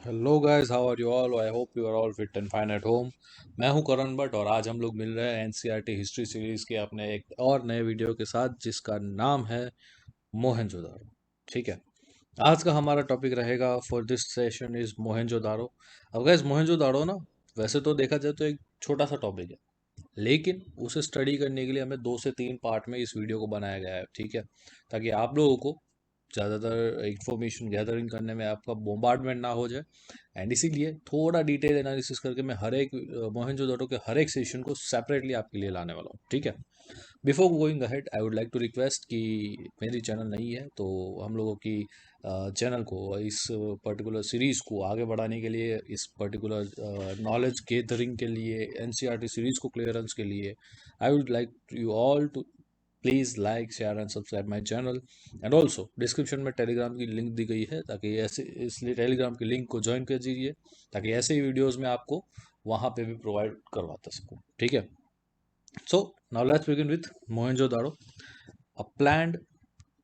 Hello guys, how are you all? I hope you are all fit and fine at home. मैं हूं करण भट्ट और आज हम लोग मिल रहे हैं एनसीईआरटी हिस्ट्री सीरीज के अपने एक और नए वीडियो के साथ जिसका नाम है मोहनजोदारो। ठीक है। आज का हमारा टॉपिक रहेगा for this session is Mohenjodaro. अब गाइस, मोहनजोदारो ना, वैसे तो देखा जाए तो एक छोटा सा टॉपिक है, लेकिन उसे स्टडी करने के लिए हमें 2 से 3 पार्ट में इस वीडियो को बनाया गया है। ठीक है, ताकि आप लोगों को ज़्यादातर इंफॉर्मेशन गैदरिंग करने में आपका बोmbardमेंट ना हो जाए। एंड इसीलिए थोड़ा डिटेल एनालिसिस करके मैं हर एक मोहनजोदड़ो के हर एक सेशन को सेपरेटली आपके लिए लाने वाला हूँ। ठीक है। Before going ahead I would like to request कि मेरी चैनल नहीं है तो हम लोगों की चैनल को, इस पर्टिकुलर सीरीज़ को आगे बढ़ाने के लिए, इस पर्टिकुलर नॉलेज गेदरिंग के लिए, एनसीईआरटी सीरीज़ को क्लियरेंस के लिए, I would like you all to please like share and subscribe my channel. And also description में टेलीग्राम की लिंक दी गई है, ताकि ऐसे इसलिए टेलीग्राम की लिंक को ज्वाइन कर दीजिए, ताकि ऐसे ही वीडियोज़ में आपको वहाँ पे भी प्रोवाइड करवाता सकूँ। ठीक है। So now let's begin with Mohenjodaro, a planned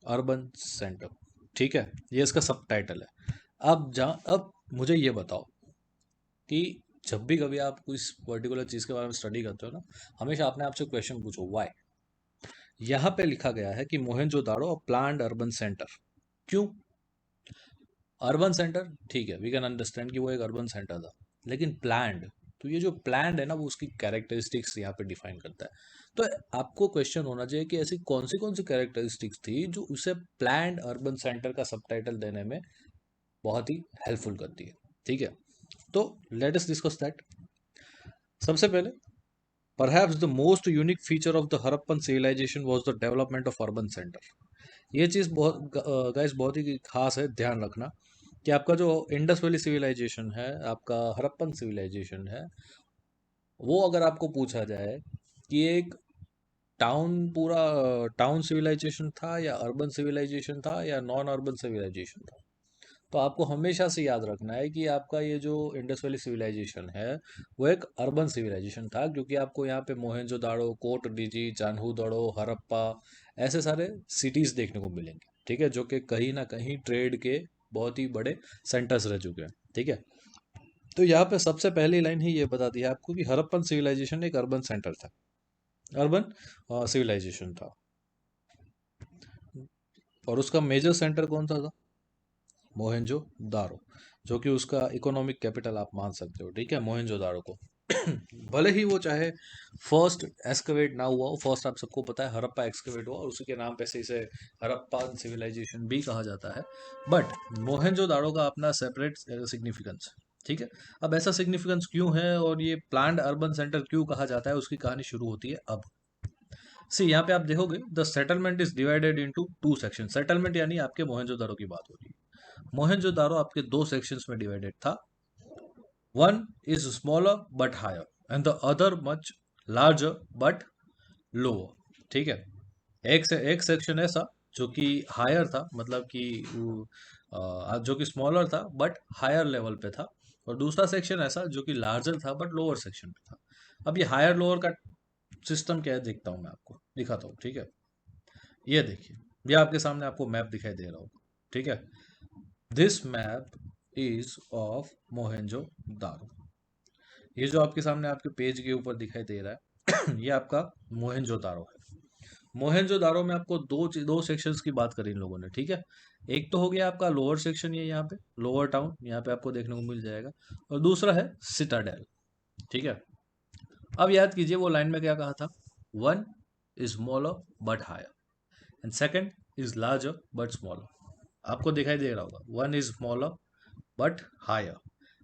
urban centre. ठीक है, ये इसका सब टाइटल है। अब मुझे ये बताओ कि जब भी कभी आप इस पर्टिकुलर चीज़ के बारे में स्टडी करते हो ना, हमेशा अपने आप से क्वेश्चन पूछो व्हाई। यहाँ पे लिखा गया है कि मोहनजोदाड़ो अ प्लान्ड अर्बन सेंटर। क्यों अर्बन सेंटर? ठीक है, वी कैन अंडरस्टैंड कि वो एक अर्बन सेंटर था, लेकिन प्लान्ड, तो ये जो प्लान्ड है ना, वो उसकी कैरेक्टरिस्टिक्स यहाँ पे डिफाइन करता है। तो आपको क्वेश्चन होना चाहिए कि ऐसी कौन सी कैरेक्टरिस्टिक्स थी जो उसे प्लान्ड अर्बन सेंटर का सबटाइटल देने में बहुत ही हेल्पफुल करती है। ठीक है, तो लेट अस डिस्कस दैट। सबसे पहले, perhaps the most unique feature of the Harappan civilisation was the development of urban centre. ये चीज़ बहुत गाइस बहुत ही खास है, ध्यान रखना कि आपका जो इंडस वैली सिविलाइजेशन है, आपका हड़प्पन सिविलाइजेशन है, वो अगर आपको पूछा जाए कि एक पूरा टाउन सिविलाइजेशन था या अर्बन सिविलाइजेशन था या नॉन अर्बन सिविलाइजेशन था, तो आपको हमेशा से याद रखना है कि आपका ये जो इंडस वैली सिविलाइजेशन है वो एक अर्बन सिविलाइजेशन था, क्योंकि आपको यहाँ पे मोहनजोदाड़ो, कोट डीजी, चान्हू हड़प्पा, ऐसे सारे सिटीज देखने को मिलेंगे। ठीक है, जो कि कहीं ना कहीं ट्रेड के बहुत ही बड़े सेंटर्स रह चुके हैं। ठीक है, तो यहाँ पे सबसे पहली लाइन ही ये बताती है आपको कि हड़प्पन सिविलाइजेशन एक अर्बन सेंटर था, अर्बन सिविलाइजेशन था। और उसका मेजर सेंटर कौन सा था? मोहनजो दारो, जो कि उसका इकोनॉमिक कैपिटल आप मान सकते हो। ठीक है, मोहनजो दारो को भले ही वो चाहे फर्स्ट एक्सकवेट ना हुआ हो, फर्स्ट आप सबको पता है हड़प्पा एक्सकवेट हुआ और उसी के नाम पे से इसे हड़प्पा सिविलाइजेशन भी कहा जाता है, बट मोहनजो दारो का अपना सेपरेट सिग्निफिकेंस। ठीक है, अब ऐसा सिग्निफिकेंस क्यों है और ये प्लान्ड अर्बन सेंटर क्यों कहा जाता है, उसकी कहानी शुरू होती है अब। सी, यहाँ पे आप देखोगे the settlement is divided into 2 section. Settlement यानी आपके मोहनजोदारो की बात हो रही है। मोहनजोदारो आपके 2 सेक्शंस में डिवाइडेड था। One is smaller but higher and the other much larger but lower. ठीक है, एक सेक्शन ऐसा जो कि हायर था, मतलब कि जो कि स्मॉलर था बट हायर लेवल पे था, और दूसरा सेक्शन ऐसा जो कि लार्जर था बट लोअर सेक्शन पे था। अब ये हायर लोअर का सिस्टम क्या है देखता हूँ, मैं आपको दिखाता हूँ। ठीक है, ये देखिए, ये आपके सामने आपको मैप दिखाई दे रहा होगा। ठीक है, this map is of Mohenjo Daro. ये जो आपके सामने आपके पेज के ऊपर दिखाई दे रहा है ये आपका मोहेंजो दारो है। मोहेंजो दारो में आपको दो सेक्शंस की बात करी इन लोगों ने। ठीक है, एक तो हो गया आपका लोअर सेक्शन, ये यहाँ पे लोअर टाउन यहाँ पे आपको देखने को मिल जाएगा, और दूसरा है सिटाडेल। ठीक है, अब याद कीजिए वो लाइन में क्या कहा था? One is smaller but higher and second is larger but smaller. आपको दिखाई दे रहा होगा, one is smaller but higher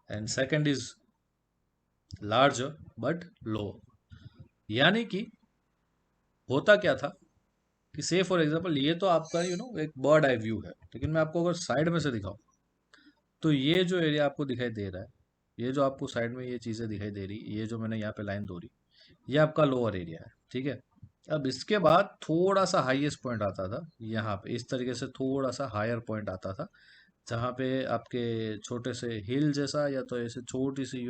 and second is larger but lower. यानी कि होता क्या था कि से फॉर एग्जांपल ये तो आपका एक बर्ड आई व्यू है, लेकिन मैं आपको अगर साइड में से दिखाऊं, तो ये जो एरिया आपको दिखाई दे रहा है, ये जो आपको साइड में ये चीज़ें दिखाई दे रही, ये जो मैंने यहाँ पे लाइन दौरी, ये आपका लोअर एरिया है। ठीक है, अब इसके बाद थोड़ा सा हाईएस्ट पॉइंट आता था यहाँ पे, इस तरीके से थोड़ा सा हायर पॉइंट आता था, जहाँ पे आपके छोटे से हिल जैसा या तो ऐसे छोटी सी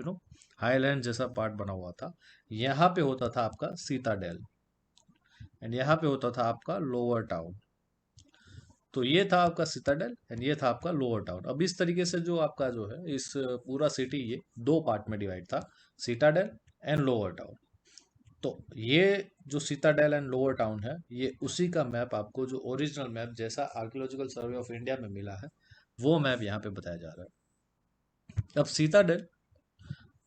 हाईलैंड जैसा पार्ट बना हुआ था। यहाँ पे होता था आपका सीताडेल एंड यहाँ पे होता था आपका लोअर टाउन। तो ये था आपका सिटाडेल एंड ये था आपका लोअर टाउन। अब इस तरीके से जो आपका जो है इस पूरा सिटी ये दो पार्ट में डिवाइड था, सिटाडेल एंड लोअर टाउन। तो ये जो सिटाडेल एंड लोअर टाउन है ये उसी का मैप आपको जो ओरिजिनल मैप जैसा आर्कियोलॉजिकल सर्वे ऑफ इंडिया में मिला है वो मैप यहाँ पे बताया जा रहा है। अब सिटाडेल,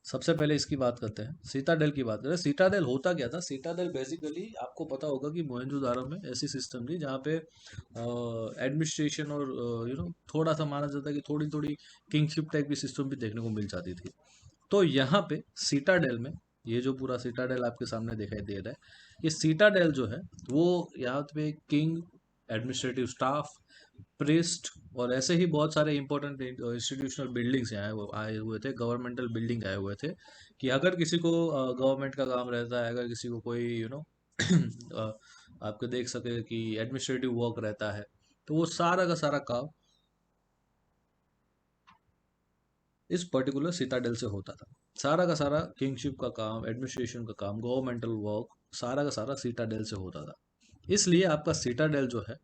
सबसे पहले इसकी बात करते हैं, सिटाडेल की बात करें। सिटाडेल होता क्या था? सिटाडेल बेसिकली आपको पता होगा कि मोहनजोदारो में ऐसी सिस्टम थी जहाँ पे एडमिनिस्ट्रेशन और थोड़ा सा माना जाता है कि थोड़ी थोड़ी किंगशिप टाइप की सिस्टम भी देखने को मिल जाती थी। तो यहाँ पे सिटाडेल में ये जो पूरा सिटाडेल आपके सामने दिखाई दे रहा है, ये सिटाडेल जो है वो यहाँ पे किंग, एडमिनिस्ट्रेटिव स्टाफ, प्रिस्ट और ऐसे ही बहुत सारे इंपॉर्टेंट इंस्टीट्यूशनल बिल्डिंग्स यहाँ आए हुए थे, गवर्नमेंटल बिल्डिंग आए हुए थे कि अगर किसी को गवर्नमेंट का काम रहता है, अगर किसी को कोई आपको देख सके कि एडमिनिस्ट्रेटिव वर्क रहता है, तो वो सारा का सारा काम इस पर्टिकुलर सिटाडेल से होता था। सारा का सारा किंगशिप का काम, एडमिनिस्ट्रेशन का काम, गवर्नमेंटल वर्क सारा का सारा सिटाडेल से होता था। इसलिए आपका सिटाडेल जो है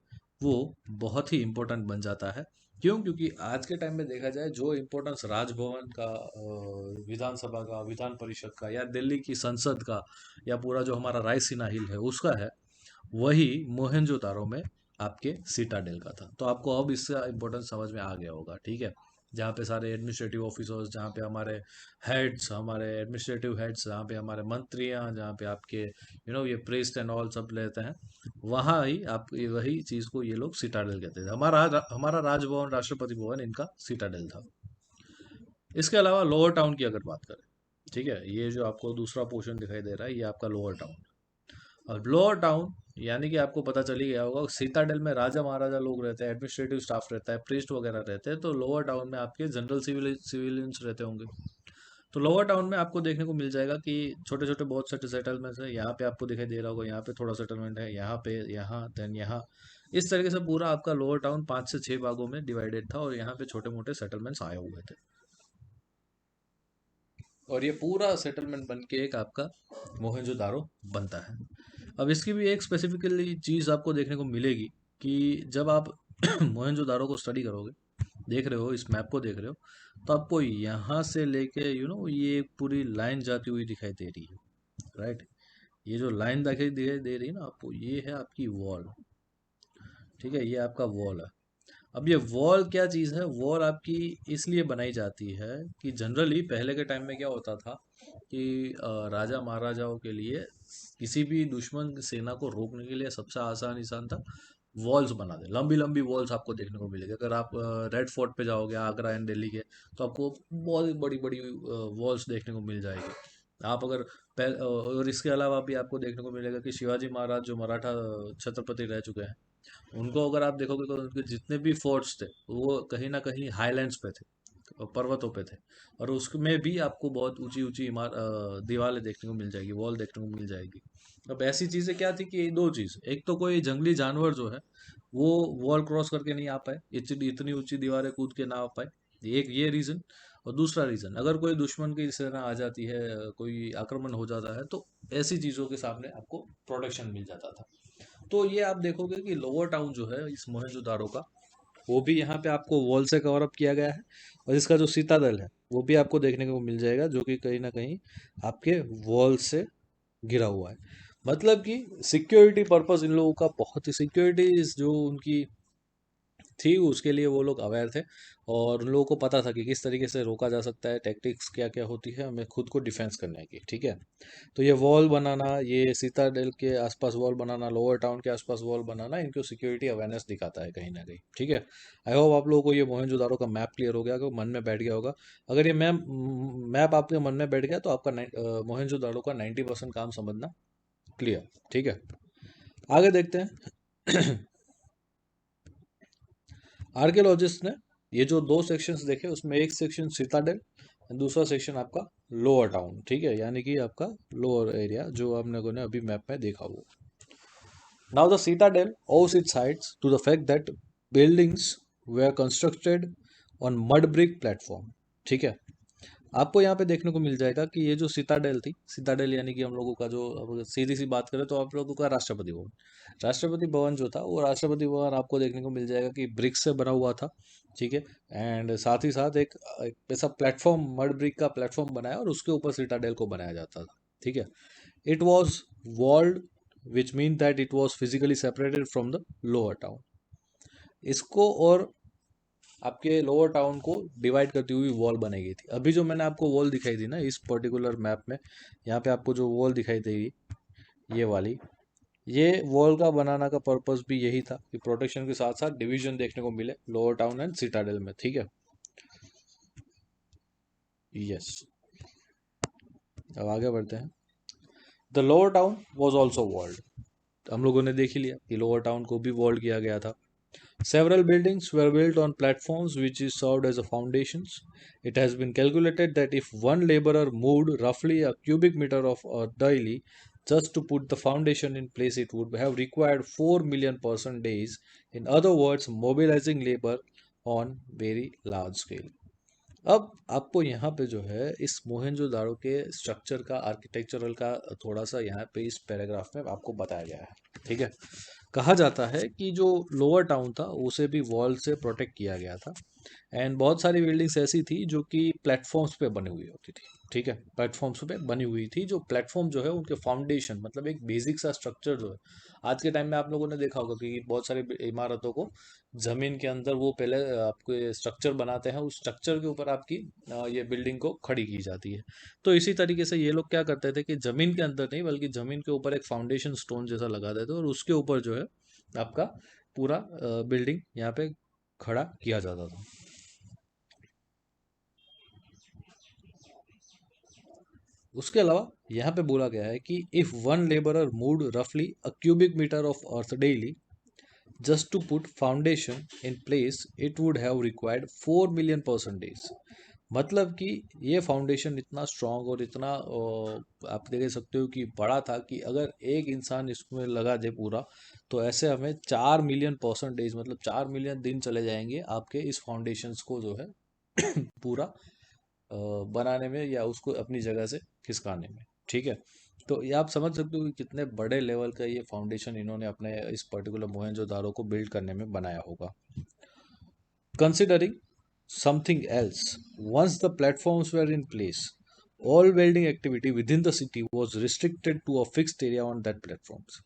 वो बहुत ही इम्पोर्टेंट बन जाता है। क्यों? क्योंकि आज के टाइम में देखा जाए जो इम्पोर्टेंस राजभवन का, विधानसभा का, विधान परिषद का या दिल्ली की संसद का या पूरा जो हमारा रायसीना हिल है उसका है, वही मोहनजोदारो में आपके सिटाडेल का था। तो आपको अब इसका इम्पोर्टेंस समझ में आ गया होगा, ठीक है। जहाँ पे सारे एडमिनिस्ट्रेटिव ऑफिसर्स, जहाँ पे हमारे हेड्स, हमारे एडमिनिस्ट्रेटिव हेड्स, जहाँ पे हमारे मंत्रियाँ, जहाँ पे आपके ये प्रेस्ट एंड ऑल सब रहते हैं, वहाँ ही आप वही चीज़ को ये लोग सिटाडेल कहते थे। हमारा राजभवन, राष्ट्रपति भवन इनका सिटाडेल था। इसके अलावा लोअर टाउन की अगर बात करें, ठीक है, ये जो आपको दूसरा पोर्शन दिखाई दे रहा है ये आपका लोअर टाउन। और लोअर टाउन यानी कि आपको पता चल ही गया होगा, सीताडेल में राजा महाराजा लोग रहते हैं, एडमिनिस्ट्रेटिव स्टाफ रहता है, प्रीस्ट वगैरह रहते हैं। तो लोअर टाउन में आपके जनरल सिविलियंस रहते होंगे। तो लोअर टाउन में आपको देखने को मिल जाएगा कि छोटे छोटे बहुत सारे सेटलमेंट्स है। यहाँ पे आपको दिखाई दे रहा होगा, यहाँ पे थोड़ा सेटलमेंट है, यहाँ पे, यहाँ, देन यहाँ। इस तरीके से पूरा आपका लोअर टाउन 5 से 6 भागों में डिवाइडेड था और यहाँ पे छोटे मोटे सेटलमेंट्स आए हुए थे। और ये पूरा सेटलमेंट बन के एक आपका मोहनजोदारो बनता है। अब इसकी भी एक स्पेसिफिकली चीज़ आपको देखने को मिलेगी कि जब आप मोहनजोदारो को स्टडी करोगे, देख रहे हो, इस मैप को देख रहे हो, तो आपको यहाँ से लेके ये एक पूरी लाइन जाती हुई दिखाई दे रही है, राइट। ये जो लाइन दिखाई दे रही है ना आपको, ये है आपकी वॉल, ठीक है, ये आपका वॉल है। अब ये वॉल क्या चीज़ है? वॉल आपकी इसलिए बनाई जाती है कि जनरली पहले के टाइम में क्या होता था कि राजा महाराजाओं के लिए किसी भी दुश्मन सेना को रोकने के लिए सबसे आसान इंसान था वॉल्स बना दे। लंबी लंबी वॉल्स आपको देखने को मिलेगी। अगर आप रेड फोर्ट पे जाओगे आगरा एंड दिल्ली के, तो आपको बहुत बड़ी बड़ी वॉल्स देखने को मिल जाएगी। आप अगर और इसके अलावा भी आपको देखने को मिलेगा कि शिवाजी महाराज जो मराठा छत्रपति रह चुके हैं, उनको अगर आप देखोगे तो उनके जितने भी फोर्ट्स थे वो कहीं ना कहीं हाईलैंड्स पे थे, पर्वतों पे थे। और उसमें भी आपको बहुत ऊंची ऊंची दीवारें देखने को मिल जाएगी, वॉल देखने को मिल जाएगी। अब ऐसी चीजें क्या थी कि दो चीज, एक तो कोई जंगली जानवर जो है वो वॉल क्रॉस करके नहीं आ पाए, इतनी इतनी ऊंची दीवारें कूद के ना आ पाए, एक ये रीजन। और दूसरा रीजन, अगर कोई दुश्मन की सेना आ जाती है, कोई आक्रमण हो जाता है, तो ऐसी चीजों के सामने आपको प्रोटेक्शन मिल जाता था। तो ये आप देखोगे कि लोअर टाउन जो है इस मोहनजोदारो का, वो भी यहाँ पे आपको वॉल से कवर अप किया गया है। और इसका जो सीतादल है वो भी आपको देखने को मिल जाएगा, जो कि कहीं ना कहीं आपके वॉल से घिरा हुआ है। मतलब कि सिक्योरिटी पर्पस इन लोगों का बहुत ही, सिक्योरिटी जो उनकी थी उसके लिए वो लोग अवेयर थे और उन लोगों को पता था कि किस तरीके से रोका जा सकता है, टेक्टिक्स क्या क्या होती है हमें खुद को डिफेंस करने की, ठीक है। तो ये वॉल बनाना, ये सीताडेल के आसपास वॉल बनाना, लोअर टाउन के आसपास वॉल बनाना, इनको सिक्योरिटी अवेयरनेस दिखाता है कहीं ना कहीं, ठीक है। आई होप आप लोगों को ये मोहनजोदारो का मैप क्लियर हो गया, कि मन में बैठ गया होगा। अगर ये मैप आपके मन में बैठ गया तो आपका मोहनजोदारो का 90% काम समझना क्लियर, ठीक है। आगे देखते हैं। आर्कियोलॉजिस्ट ने ये जो दो सेक्शंस देखे उसमें एक सेक्शन सिटाडेल, दूसरा सेक्शन आपका लोअर टाउन, ठीक है, यानी कि आपका लोअर एरिया जो आप लोगों ने अभी मैप में देखा वो। Now the citadel owes its heights to the fact that buildings were constructed on mud brick platform, ठीक है। आपको यहाँ पे देखने को मिल जाएगा कि ये जो सिताडेल थी, सिताडेल यानी कि हम लोगों का जो, अब सीधी सी बात करें तो आप लोगों का राष्ट्रपति भवन, राष्ट्रपति भवन जो था वो राष्ट्रपति भवन आपको देखने को मिल जाएगा कि ब्रिक से बना हुआ था। ठीक है। एंड साथ ही साथ एक ऐसा प्लेटफॉर्म, मड ब्रिक का प्लेटफॉर्म बनाया और उसके ऊपर सिटाडेल को बनाया जाता था। ठीक है। It was walled, which mean that it was physically separated from the lower town. इसको और आपके लोअर टाउन को डिवाइड करती हुई वॉल बनाई गई थी। अभी जो मैंने आपको वॉल दिखाई दी ना इस पर्टिकुलर मैप में, यहाँ पे आपको जो वॉल दिखाई देगी ये वाली, ये वॉल का बनाना का पर्पस भी यही था कि प्रोटेक्शन के साथ साथ डिवीजन देखने को मिले लोअर टाउन एंड सिटाडेल में। ठीक है। यस। अब आगे बढ़ते हैं। The lower town was also walled. हम लोगों ने देख ही लिया कि लोअर टाउन को भी वॉल्ड किया गया था। Several buildings were built on platforms which is served as a foundations. It has been calculated that if one laborer moved roughly a cubic meter of earth daily just to put the foundation in place, it would have required 4 million person days. In other words, mobilizing labor on very large scale. अब आपको यहाँ पे जो है इस मोहनजोदाड़ो के structure का, architectural का थोड़ा सा यहाँ पे इस पैराग्राफ में आपको बताया गया है। ठीक है। कहा जाता है कि जो लोअर टाउन था उसे भी वॉल से प्रोटेक्ट किया गया था। एंड बहुत सारी बिल्डिंग्स ऐसी थी जो कि प्लेटफॉर्म्स पे बनी हुई होती थी। ठीक है। प्लेटफॉर्म्स पे बनी हुई थी, जो प्लेटफॉर्म जो है उनके फाउंडेशन, मतलब एक बेसिक सा स्ट्रक्चर जो है, आज के टाइम में आप लोगों ने देखा होगा कि बहुत सारी इमारतों को जमीन के अंदर वो पहले आपके स्ट्रक्चर बनाते हैं, उस स्ट्रक्चर के ऊपर आपकी ये बिल्डिंग को खड़ी की जाती है। तो इसी तरीके से ये लोग क्या करते थे कि जमीन के अंदर नहीं बल्कि जमीन के ऊपर एक फाउंडेशन स्टोन जैसा लगा देते और उसके ऊपर जो है आपका पूरा बिल्डिंग यहाँ पे खड़ा किया जाता था। उसके अलावा यहाँ पे बोला गया है कि इफ वन लेबरर मूव्ड रफली a cubic metre of earth daily just to put foundation in place, it would have required 4 million person days. मतलब कि ये फाउंडेशन इतना स्ट्रांग और इतना आप देख सकते हो कि बड़ा था कि अगर एक इंसान इसमें लगा दे पूरा, तो ऐसे हमें 4 मिलियन पर्सन डेज, मतलब 4 मिलियन दिन चले जाएंगे आपके इस फाउंडेशंस को जो है पूरा बनाने में या उसको अपनी जगह से खिसकाने में। ठीक है। तो ये आप समझ सकते हो कि कितने बड़े लेवल का ये फाउंडेशन इन्होंने अपने इस पर्टिकुलर मोहनजोदारो को बिल्ड करने में बनाया होगा। Considering something else, once the platforms were in place, all welding activity within the city was restricted to a fixed area on that platforms.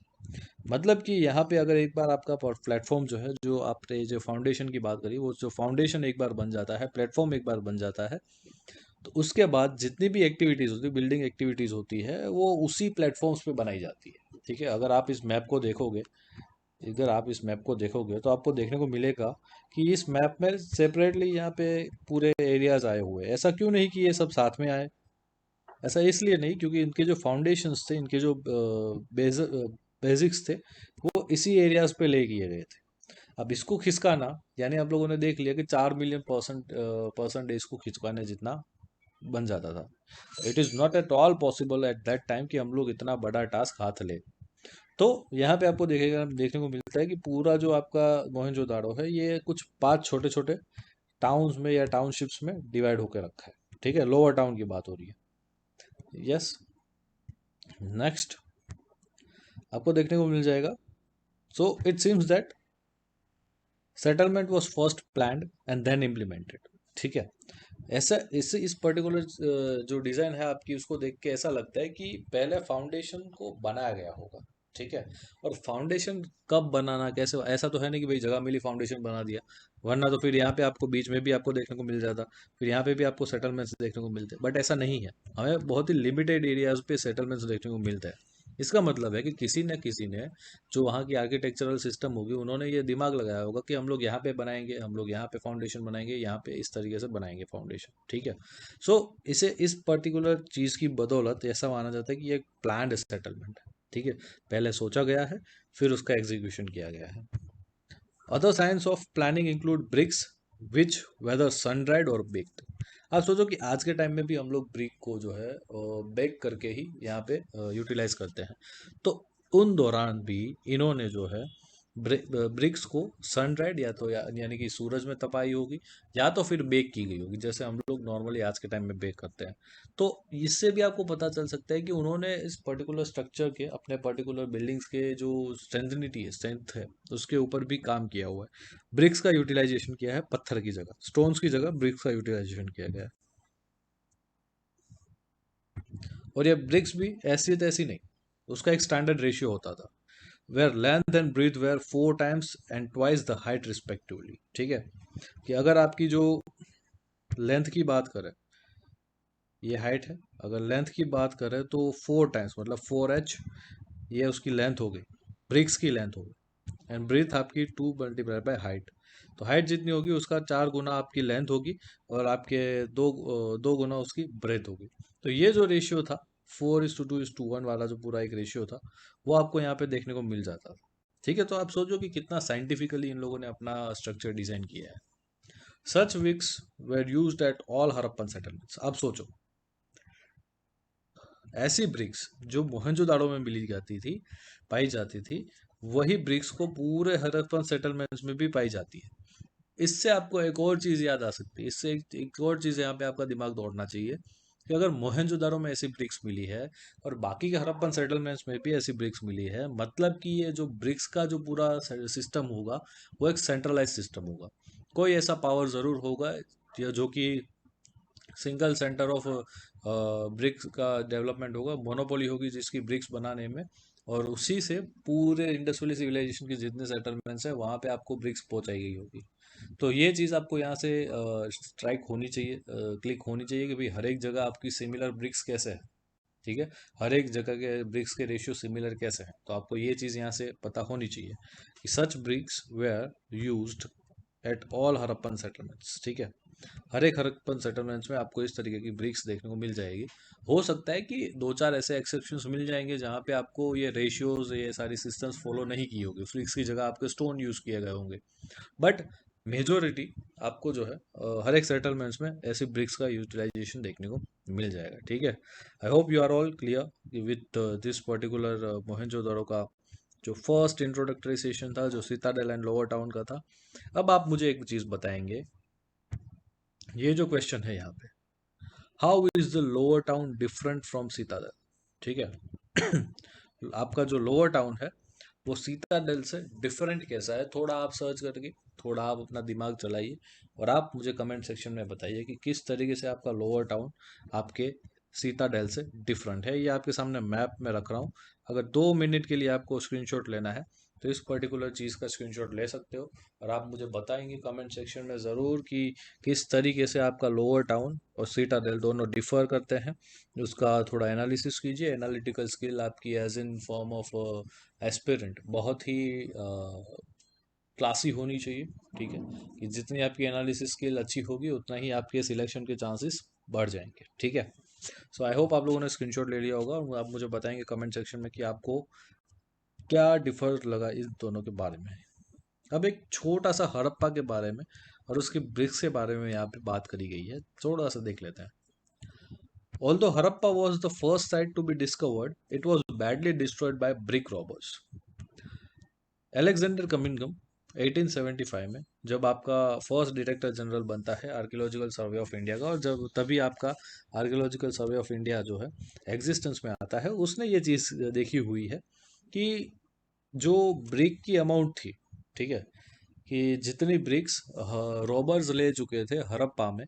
मतलब कि यहाँ पे अगर एक बार आपका प्लेटफॉर्म जो है, जो आपने जो फाउंडेशन की बात करी, वो जो फाउंडेशन एक बार बन जाता है, प्लेटफॉर्म एक बार बन जाता है, तो उसके बाद जितनी भी एक्टिविटीज़ होती है, बिल्डिंग एक्टिविटीज़ होती है, वो उसी प्लेटफॉर्म्स पे बनाई जाती है। ठीक है। अगर आप इस मैप को देखोगे, इधर आप इस मैप को देखोगे तो आपको देखने को मिलेगा कि इस मैप में सेपरेटली यहाँ पे पूरे एरियाज आए हुए हैं। ऐसा क्यों नहीं कि ये सब साथ में आए? ऐसा इसलिए नहीं क्योंकि इनके जो फाउंडेशंस थे, इनके जो बेसिक्स थे, वो इसी एरियाज पे ले किए गए थे। अब इसको खिसकाना, यानी आप लोगों ने देख लिया कि 4 मिलियन परसेंट डेज को खिंचवाने जितना बन जाता था। It is not at all possible at that time कि हम लोग इतना बड़ा टास्क हाथ ले। तो यहाँ पे आपको देखने को मिलता है कि पूरा जो आपका मोहनजोदाड़ो है ये कुछ 5 छोटे छोटे टाउन्स में या टाउनशिप्स में डिवाइड होकर रखा है। ठीक है। लोअर टाउन की बात हो रही है। यस। नेक्स्ट आपको देखने को मिल जाएगा, so it seems that settlement was first planned and then implemented. ठीक है। ऐसा इस पर्टिकुलर जो डिज़ाइन है आपकी, उसको देख के ऐसा लगता है कि पहले फाउंडेशन को बनाया गया होगा। ठीक है। और फाउंडेशन कब बनाना, कैसे, ऐसा तो है नहीं कि भाई जगह मिली फाउंडेशन बना दिया, वरना तो फिर यहाँ पे आपको बीच में भी आपको देखने को मिल जाता, फिर यहाँ पे भी आपको सेटलमेंट्स देखने को मिलते, बट ऐसा नहीं है। हमें बहुत ही लिमिटेड एरियाज पे सेटलमेंट्स देखने को मिलता है। इसका मतलब है कि किसी न किसी ने, जो वहाँ की आर्किटेक्चरल सिस्टम होगी, उन्होंने ये दिमाग लगाया होगा कि हम लोग यहाँ पे बनाएंगे, हम लोग यहाँ पे फाउंडेशन बनाएंगे, यहाँ पे इस तरीके से बनाएंगे फाउंडेशन। ठीक है। सो इसे इस पर्टिकुलर चीज़ की बदौलत ऐसा माना जाता है कि ये प्लान्ड सेटलमेंट है। ठीक है। पहले सोचा गया है, फिर उसका एग्जीक्यूशन किया गया है। Other science of planning include bricks which whether sun dried और बेक्ड। आप सोचो कि आज के टाइम में भी हम लोग ब्रिक को जो है बेक करके ही यहाँ पे यूटिलाइज करते हैं। तो उन दौरान भी इन्होंने जो है ब्रिक्स को सन ड्राइड या तो यानी कि सूरज में तपाई होगी, या तो फिर बेक की गई होगी, जैसे हम लोग नॉर्मली आज के टाइम में बेक करते हैं। तो इससे भी आपको पता चल सकता है कि उन्होंने इस पर्टिकुलर स्ट्रक्चर के, अपने पर्टिकुलर बिल्डिंग्स के जो स्ट्रेंथ है उसके ऊपर भी काम किया हुआ है। ब्रिक्स का यूटिलाइजेशन किया है, पत्थर की जगह, स्टोन्स की जगह ब्रिक्स का यूटिलाइजेशन किया गया है। और ये ब्रिक्स भी ऐसी तैसी नहीं, उसका एक स्टैंडर्ड रेशियो होता था, where length and breadth where 4 times and twice the height respectively. ठीक है, कि अगर आपकी जो लेंथ की बात करें, ये हाइट है, अगर लेंथ की बात करें तो 4 टाइम्स मतलब 4H, ये उसकी लेंथ हो गई, ब्रिक्स की लेंथ हो गई, एंड ब्रीथ आपकी 2 × हाइट। तो हाइट जितनी होगी उसका 4 गुना आपकी लेंथ होगी, और आपके दो गुना उसकी ब्रेथ होगी। तो ये जो रेशियो था, 4:2:1 वाला जो पूरा एक रेशियो था, वो आपको यहाँ पे देखने को मिल जाता था। ठीक है, तो आप सोचो कि कितना साइंटिफिकली इन लोगों ने अपना स्ट्रक्चर डिजाइन किया है। Such bricks were used at all Harappan settlements. अब सोचो, ऐसी ब्रिक्स जो मोहनजोदाड़ो में मिली जाती थी, पाई जाती थी, वही ब्रिक्स को पूरे हड़प्पन सेटलमेंट्स में भी पाई जाती है। इससे आपको एक और चीज याद आ सकती है, इससे एक और चीज यहाँ पे आपका दिमाग दौड़ना चाहिए, कि अगर मोहनजोदारो में ऐसी ब्रिक्स मिली है और बाकी के हड़प्पन सेटलमेंट्स में भी ऐसी ब्रिक्स मिली है, मतलब कि ये जो ब्रिक्स का जो पूरा सिस्टम होगा, वो एक सेंट्रलाइज सिस्टम होगा। कोई ऐसा पावर जरूर होगा, या जो कि सिंगल सेंटर ऑफ ब्रिक्स का डेवलपमेंट होगा, मोनोपोली होगी जिसकी ब्रिक्स बनाने में, और उसी से पूरे इंडस्ट्रियल सिविलाइजेशन के जितने सेटलमेंट्स हैं वहाँ पे आपको ब्रिक्स पहुंचाई गई होगी। तो ये चीज़ आपको यहाँ से स्ट्राइक होनी चाहिए, क्लिक होनी चाहिए कि भाई हर एक जगह आपकी सिमिलर ब्रिक्स कैसे है। ठीक है, हर एक जगह के ब्रिक्स के रेशियो सिमिलर कैसे हैं, तो आपको ये चीज़ यहाँ से पता होनी चाहिए कि such bricks were used at all Harappan settlements. ठीक है, हर एक हड़प्पन सेटलमेंट्स में आपको इस तरीके की ब्रिक्स देखने को मिल जाएगी। हो सकता है कि दो चार ऐसे एक्सेप्शंस मिल जाएंगे जहाँ पे आपको ये रेशियोज, ये सारी सिस्टम्स फॉलो नहीं की होगी, ब्रिक्स की जगह आपके स्टोन यूज किए गए होंगे, बट मेजोरिटी आपको जो है हर एक सेटलमेंट्स में ऐसी ब्रिक्स का यूटिलाइजेशन देखने को मिल जाएगा। ठीक है, I hope you are all clear with this particular Mohenjodaro का जो फर्स्ट इंट्रोडक्टरी सेशन था, जो सिताडेल एंड लोअर टाउन का था। अब आप मुझे एक चीज़ बताएंगे, ये जो क्वेश्चन है यहाँ पे, how is the lower town different from citadel. ठीक है, आपका जो लोअर टाउन है वो सीताडेल से डिफरेंट कैसा है, थोड़ा आप सर्च करके, थोड़ा आप अपना दिमाग चलाइए, और आप मुझे कमेंट सेक्शन में बताइए कि किस तरीके से आपका लोअर टाउन आपके सीताडेल से डिफरेंट है। ये आपके सामने मैप में रख रहा हूँ, अगर 2 मिनट के लिए आपको स्क्रीनशॉट लेना है तो इस पर्टिकुलर चीज़ का स्क्रीनशॉट ले सकते हो, और आप मुझे बताएंगे कमेंट सेक्शन में ज़रूर कि किस तरीके से आपका लोअर टाउन और सीटाडेल दोनों डिफर करते हैं। उसका थोड़ा एनालिसिस कीजिए, एनालिटिकल स्किल आपकी as in form of aspirant बहुत ही क्लासी होनी चाहिए। ठीक है, कि जितनी आपकी एनालिसिस स्किल अच्छी होगी उतना ही आपके सिलेक्शन के चांसेस बढ़ जाएंगे। ठीक है, सो आई होप आप लोगों ने स्क्रीनशॉट ले लिया होगा, और आप मुझे बताएंगे कमेंट सेक्शन में कि आपको क्या डिफर लगा इस दोनों के बारे में। अब एक छोटा सा हड़प्पा के बारे में और उसके ब्रिक्स के बारे में यहाँ पे बात करी गई है, थोड़ा सा देख लेते हैं। Although Harappa was the first site to be discovered, it was badly destroyed by brick robbers. Alexander Cunningham 1875 में जब आपका फर्स्ट डायरेक्टर जनरल बनता है आर्कियोलॉजिकल सर्वे ऑफ इंडिया का, और जब तभी आपका आर्कियोलॉजिकल सर्वे ऑफ इंडिया जो है एग्जिस्टेंस में आता है, उसने ये चीज़ देखी हुई है कि जो ब्रिक की अमाउंट थी, ठीक है, कि जितनी ब्रिक्स रॉबर्स ले चुके थे हड़प्पा में,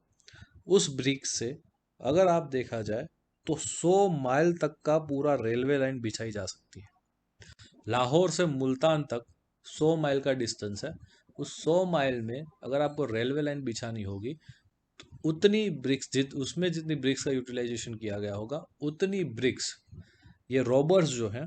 उस ब्रिक्स से अगर आप देखा जाए तो 100 माइल तक का पूरा रेलवे लाइन बिछाई जा सकती है। लाहौर से मुल्तान तक 100 माइल का डिस्टेंस है। उस 100 माइल में अगर आपको रेलवे लाइन बिछानी होगी, तो उतनी ब्रिक्स उसमें जितनी ब्रिक्स का यूटिलाइजेशन किया गया होगा, उतनी ब्रिक्स ये रॉबर्स जो हैं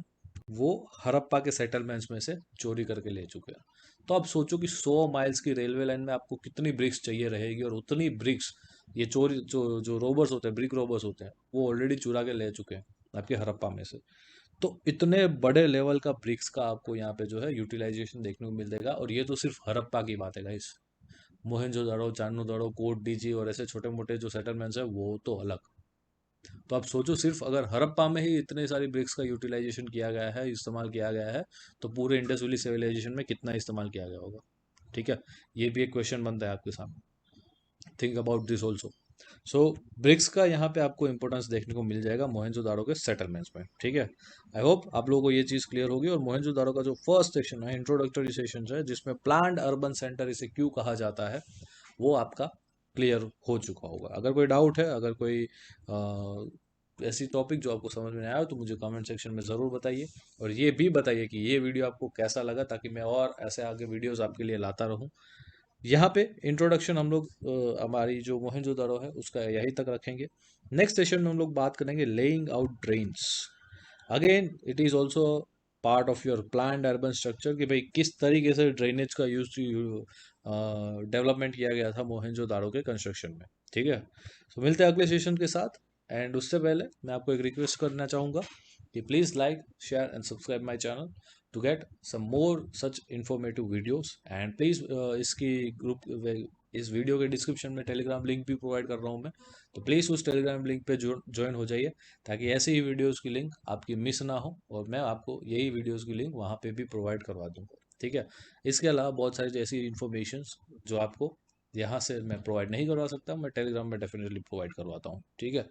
वो हड़प्पा के सेटलमेंट्स में से चोरी करके ले चुके हैं। तो आप सोचो कि 100 माइल्स की रेलवे लाइन में आपको कितनी ब्रिक्स चाहिए रहेगी, और उतनी ब्रिक्स ये चोरी जो जो रोबर्स होते हैं, ब्रिक रोबर्स होते हैं, वो ऑलरेडी चुरा के ले चुके हैं आपके हड़प्पा में से। तो इतने बड़े लेवल का ब्रिक्स का आपको यहाँ पे जो है यूटिलाइजेशन देखने को मिलेगा, और ये तो सिर्फ हड़प्पा की बात है गाइस। मोहनजोदाड़ो, चान्होदाड़ो, कोट डीजी और ऐसे छोटे मोटे जो सेटलमेंट्स है वो तो अलग। तो आप सोचो, सिर्फ अगर हड़प्पा में ही इतने सारी ब्रिक्स का यूटिलाइजेशन किया गया है, इस्तेमाल किया गया है, तो पूरे इंडस वैली सिविलाइजेशन में कितना इस्तेमाल किया गया होगा। ठीक है, ये भी एक क्वेश्चन बनता है आपके सामने। Think about this also. So bricks का यहाँ पे आपको इंपॉर्टेंस देखने को मिल जाएगा मोहनजोदाड़ो के सेटलमेंट्स में। ठीक है, आई होप आप लोगों को ये चीज़ क्लियर होगी। और मोहनजोदाड़ो का जो फर्स्ट सेक्शन है, इंट्रोडक्टरी सेशन है, जिसमें प्लान्ड अर्बन सेंटर इसे क्यों कहा जाता है, वो आपका क्लियर हो चुका होगा। अगर कोई डाउट है, अगर कोई ऐसी टॉपिक जो आपको समझ में नहीं आया, तो मुझे कमेंट सेक्शन में ज़रूर बताइए। और ये भी बताइए कि ये वीडियो आपको कैसा लगा, ताकि मैं और ऐसे आगे वीडियोस आपके लिए लाता रहूं। यहाँ पे इंट्रोडक्शन हम लोग हमारी जो मोहनजोदड़ो है उसका यहीं तक रखेंगे। नेक्स्ट सेशन में हम लोग बात करेंगे laying out drains. Again it is also part of your planned urban structure, कि भाई किस तरीके से ड्रेनेज का यूज डेवलपमेंट किया गया था मोहनजोदाड़ो के कंस्ट्रक्शन में। ठीक है, तो मिलते हैं अगले सेशन के साथ। एंड उससे पहले मैं आपको एक रिक्वेस्ट करना चाहूँगा कि please like, share and subscribe my channel to get some more such informative videos। And please इसकी ग्रुप इस वीडियो के डिस्क्रिप्शन में टेलीग्राम लिंक भी प्रोवाइड कर रहा हूँ मैं, तो प्लीज़ उस टेलीग्राम लिंक पे ज्वाइन हो जाइए, ताकि ऐसे ही वीडियोस की लिंक आपकी मिस ना हो, और मैं आपको यही वीडियोस की लिंक वहाँ पे भी प्रोवाइड करवा दूँगा। ठीक है, इसके अलावा बहुत सारी ऐसी इन्फॉर्मेशंस जो आपको यहाँ से मैं प्रोवाइड नहीं करवा सकता, मैं टेलीग्राम में डेफिनेटली प्रोवाइड करवाता हूँ। ठीक है,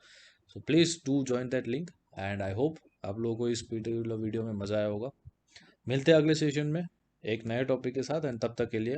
so please do join that link. And I hope आप लोगों को इस पर्टिकुलर वीडियो में मज़ा आया होगा। मिलते हैं अगले सेशन में एक नए टॉपिक के साथ, एंड तब तक के लिए